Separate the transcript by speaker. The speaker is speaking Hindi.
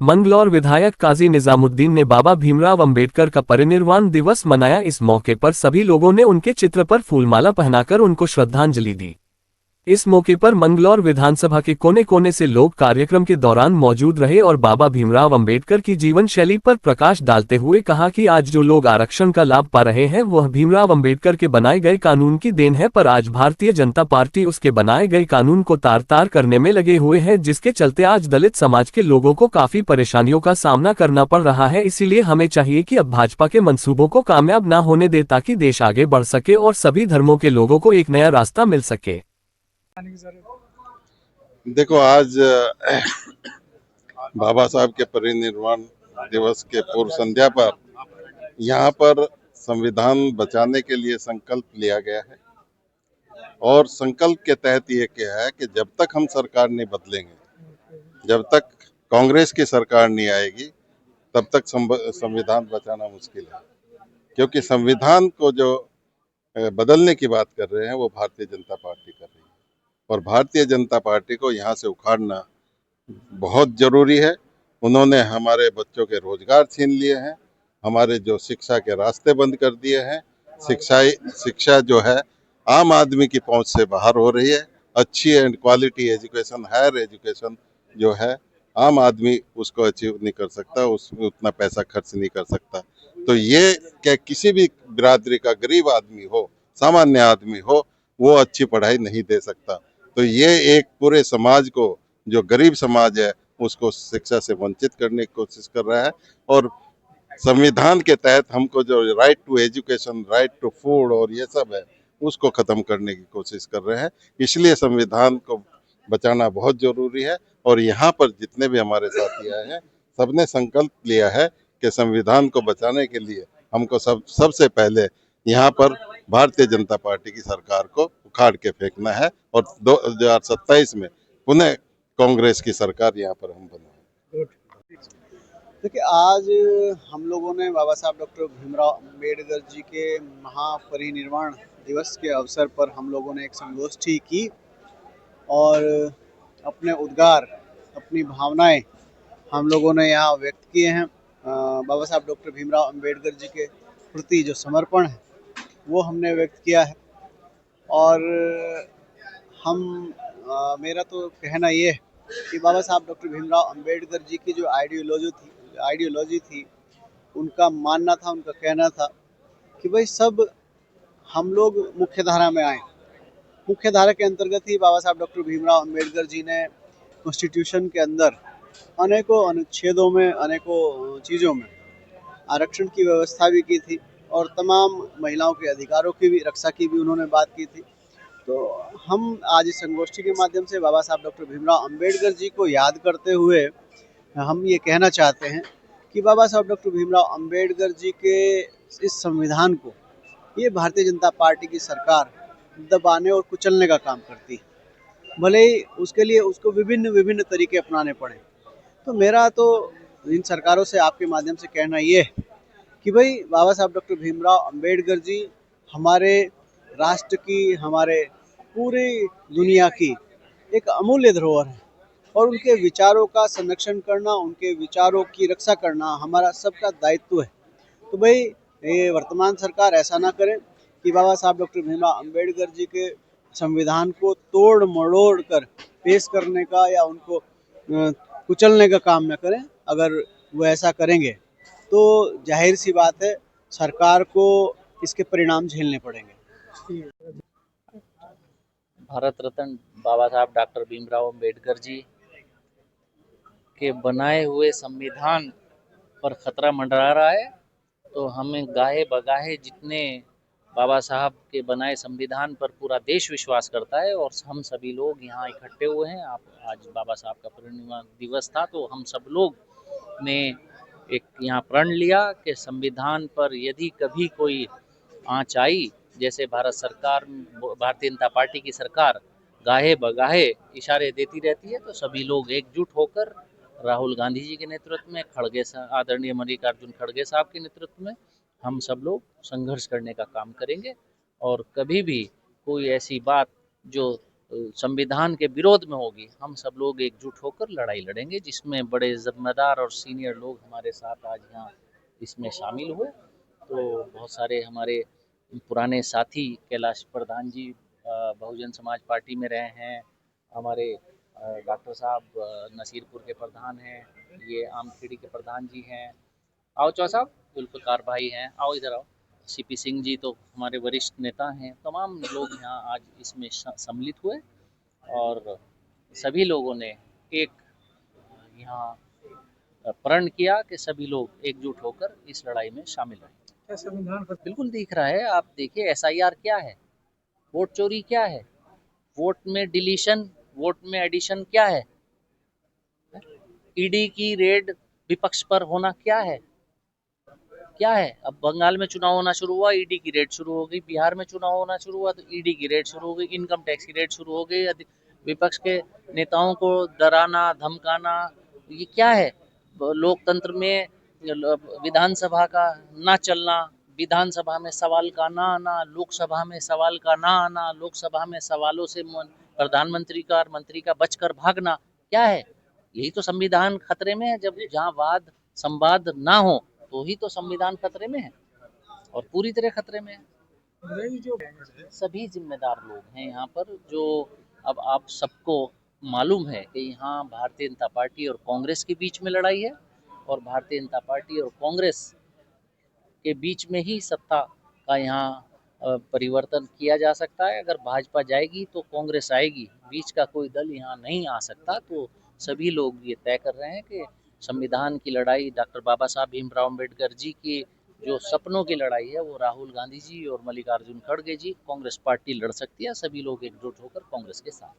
Speaker 1: मंगलौर विधायक काजी निजामुद्दीन ने बाबा भीमराव अंबेडकर का परिनिर्वाण दिवस मनाया। इस मौके पर सभी लोगों ने उनके चित्र पर फूलमाला पहनाकर उनको श्रद्धांजलि दी। इस मौके पर मंगलौर विधानसभा के कोने कोने से लोग कार्यक्रम के दौरान मौजूद रहे और बाबा भीमराव अंबेडकर की जीवन शैली पर प्रकाश डालते हुए कहा कि आज जो लोग आरक्षण का लाभ पा रहे हैं वह भीमराव अंबेडकर के बनाए गए कानून की देन है, पर आज भारतीय जनता पार्टी उसके बनाए गए कानून को तार तार करने में लगे हुए है, जिसके चलते आज दलित समाज के लोगों को काफी परेशानियों का सामना करना पड़ रहा है। इसीलिए हमें चाहिए कि अब भाजपा के मंसूबों को कामयाब न होने दे ताकि देश आगे बढ़ सके और सभी धर्मों के लोगों को एक नया रास्ता मिल सके।
Speaker 2: देखो, आज बाबा साहब के परिनिर्वाण दिवस के पूर्व संध्या पर यहाँ पर संविधान बचाने के लिए संकल्प लिया गया है और संकल्प के तहत ये क्या है कि जब तक हम सरकार नहीं बदलेंगे, जब तक कांग्रेस की सरकार नहीं आएगी, तब तक संविधान बचाना मुश्किल है। क्योंकि संविधान को जो बदलने की बात कर रहे हैं वो भारतीय जनता पार्टी कर रही है और भारतीय जनता पार्टी को यहाँ से उखाड़ना बहुत जरूरी है। उन्होंने हमारे बच्चों के रोजगार छीन लिए हैं, हमारे जो शिक्षा के रास्ते बंद कर दिए हैं। शिक्षा जो है आम आदमी की पहुंच से बाहर हो रही है। अच्छी and quality education, higher education जो है आम आदमी उसको अचीव नहीं कर सकता, उसमें उतना पैसा खर्च नहीं कर सकता। तो ये क्या किसी भी बिरादरी का गरीब आदमी हो, सामान्य आदमी हो, वो अच्छी पढ़ाई नहीं दे सकता। तो ये एक पूरे समाज को, जो गरीब समाज है, उसको शिक्षा से वंचित करने की कोशिश कर रहा है और संविधान के तहत हमको जो right to education, right to food और ये सब है, उसको खत्म करने की कोशिश कर रहे हैं। इसलिए संविधान को बचाना बहुत जरूरी है और यहाँ पर जितने भी हमारे साथी आए हैं, सबने संकल्प लिया है कि संविधान को बचाने के लिए हमको सबसे पहले यहाँ पर भारतीय जनता पार्टी की सरकार को उखाड़ के फेंकना है और 2027 में पुनः कांग्रेस की सरकार यहाँ पर हम बनाएं।
Speaker 3: देखिए, आज हम लोगों ने बाबा साहब डॉक्टर भीमराव अंबेडकर जी के महापरिनिर्वाण दिवस के अवसर पर हम लोगों ने एक संगोष्ठी की और अपने उद्गार, अपनी भावनाएं हम लोगों ने यहाँ व्यक्त किए हैं। बाबा साहब डॉक्टर भीमराव अंबेडकर जी के प्रति जो समर्पण है वो हमने व्यक्त किया है और मेरा तो कहना ये है कि बाबा साहब डॉक्टर भीमराव अंबेडकर जी की जो आइडियोलॉजी थी, उनका मानना था, उनका कहना था कि भाई सब हम लोग मुख्य धारा में आए। मुख्य धारा के अंतर्गत ही बाबा साहब डॉक्टर भीमराव अंबेडकर जी ने कॉन्स्टिट्यूशन के अंदर अनेकों अनुच्छेदों में, अनेकों चीज़ों में आरक्षण की व्यवस्था भी की थी और तमाम महिलाओं के अधिकारों की भी रक्षा की भी उन्होंने बात की थी। तो हम आज इस संगोष्ठी के माध्यम से बाबा साहब डॉक्टर भीमराव अंबेडकर जी को याद करते हुए हम ये कहना चाहते हैं कि बाबा साहब डॉक्टर भीमराव अंबेडकर जी के इस संविधान को ये भारतीय जनता पार्टी की सरकार दबाने और कुचलने का काम करती है, भले ही उसके लिए उसको विभिन्न विभिन्न तरीके अपनाने पड़े। तो मेरा तो इन सरकारों से आपके माध्यम से कहना ये है कि भाई बाबा साहब डॉक्टर भीमराव अंबेडकर जी हमारे राष्ट्र की, हमारे पूरी दुनिया की एक अमूल्य धरोहर है और उनके विचारों का संरक्षण करना, उनके विचारों की रक्षा करना हमारा सबका दायित्व है। तो भाई ये वर्तमान सरकार ऐसा ना करे कि बाबा साहब डॉक्टर भीमराव अंबेडकर जी के संविधान को तोड़ मरोड़ कर पेश करने का या उनको कुचलने का काम न करें। अगर वो ऐसा करेंगे तो जाहिर सी बात है सरकार को इसके परिणाम झेलने पड़ेंगे।
Speaker 4: भारत रत्न बाबा साहब डॉक्टर भीमराव अंबेडकर जी के बनाए हुए संविधान पर खतरा मंडरा रहा है, तो हमें गाहे बगाहे जितने बाबा साहब के बनाए संविधान पर पूरा देश विश्वास करता है और हम सभी लोग यहाँ इकट्ठे हुए हैं। आज बाबा साहब का परिनिर्वाण दिवस था, तो हम सब लोग ने एक यहाँ प्रण लिया कि संविधान पर यदि कभी कोई आँच आई, जैसे भारतीय जनता पार्टी की सरकार गाहे बगाहे इशारे देती रहती है, तो सभी लोग एकजुट होकर राहुल गांधी जी के नेतृत्व में, आदरणीय मल्लिकार्जुन खड़गे साहब के नेतृत्व में हम सब लोग संघर्ष करने का काम करेंगे और कभी भी कोई ऐसी बात जो संविधान के विरोध में होगी, हम सब लोग एकजुट होकर लड़ाई लड़ेंगे, जिसमें बड़े जिम्मेदार और सीनियर लोग हमारे साथ आज यहाँ इसमें शामिल हुए। तो बहुत सारे हमारे पुराने साथी कैलाश प्रधान जी बहुजन समाज पार्टी में रहे हैं, हमारे डॉक्टर साहब नसीरपुर के प्रधान हैं, ये आमखेड़ी के प्रधान जी हैं, आओ चौहा साहब, जुल्फ़िकार भाई हैं, आओ इधर आओ, सीपी सिंह जी तो हमारे वरिष्ठ नेता हैं। तमाम लोग यहाँ आज इसमें सम्मिलित हुए और सभी लोगों ने एक यहाँ प्रण किया कि सभी लोग एकजुट होकर इस लड़ाई में शामिल रहें।
Speaker 5: क्या संविधान
Speaker 4: बिल्कुल दिख रहा है, आप देखिए एसआईआर क्या है, वोट चोरी क्या है, वोट में डिलीशन, वोट में एडिशन क्या है, ईडी की रेड विपक्ष पर होना क्या है, क्या है। अब बंगाल में चुनाव होना शुरू हुआ, ईडी की रेड शुरू हो गई, बिहार में चुनाव होना शुरू हुआ तो ईडी की रेड शुरू हो गई, इनकम टैक्स की रेड शुरू हो गई, विपक्ष के नेताओं को डराना धमकाना, ये क्या है। लोकतंत्र में विधानसभा का ना चलना, विधानसभा में सवाल का ना आना, लोकसभा में सवाल का ना आना, लोकसभा में सवालों से प्रधानमंत्री का और मंत्री का बचकर भागना, क्या है। यही तो संविधान खतरे में है। जब जहाँ वाद संवाद ना हो तो ही तो संविधान खतरे में है और पूरी तरह खतरे में है।
Speaker 5: जो
Speaker 4: सभी जिम्मेदार लोग हैं यहाँ पर, जो अब आप सबको मालूम है कि यहाँ भारतीय जनता पार्टी और कांग्रेस के बीच में लड़ाई है और भारतीय जनता पार्टी और कांग्रेस के बीच में ही सत्ता का यहाँ परिवर्तन किया जा सकता है। अगर भाजपा जाएगी तो कांग्रेस आएगी, बीच का कोई दल यहाँ नहीं आ सकता। तो सभी लोग ये तय कर रहे हैं कि संविधान की लड़ाई, डॉक्टर बाबा साहब भीमराव अम्बेडकर जी की जो सपनों की लड़ाई है, वो राहुल गांधी जी और मल्लिकार्जुन खड़गे जी, कांग्रेस पार्टी लड़ सकती है। सभी लोग एकजुट होकर कांग्रेस के साथ हैं।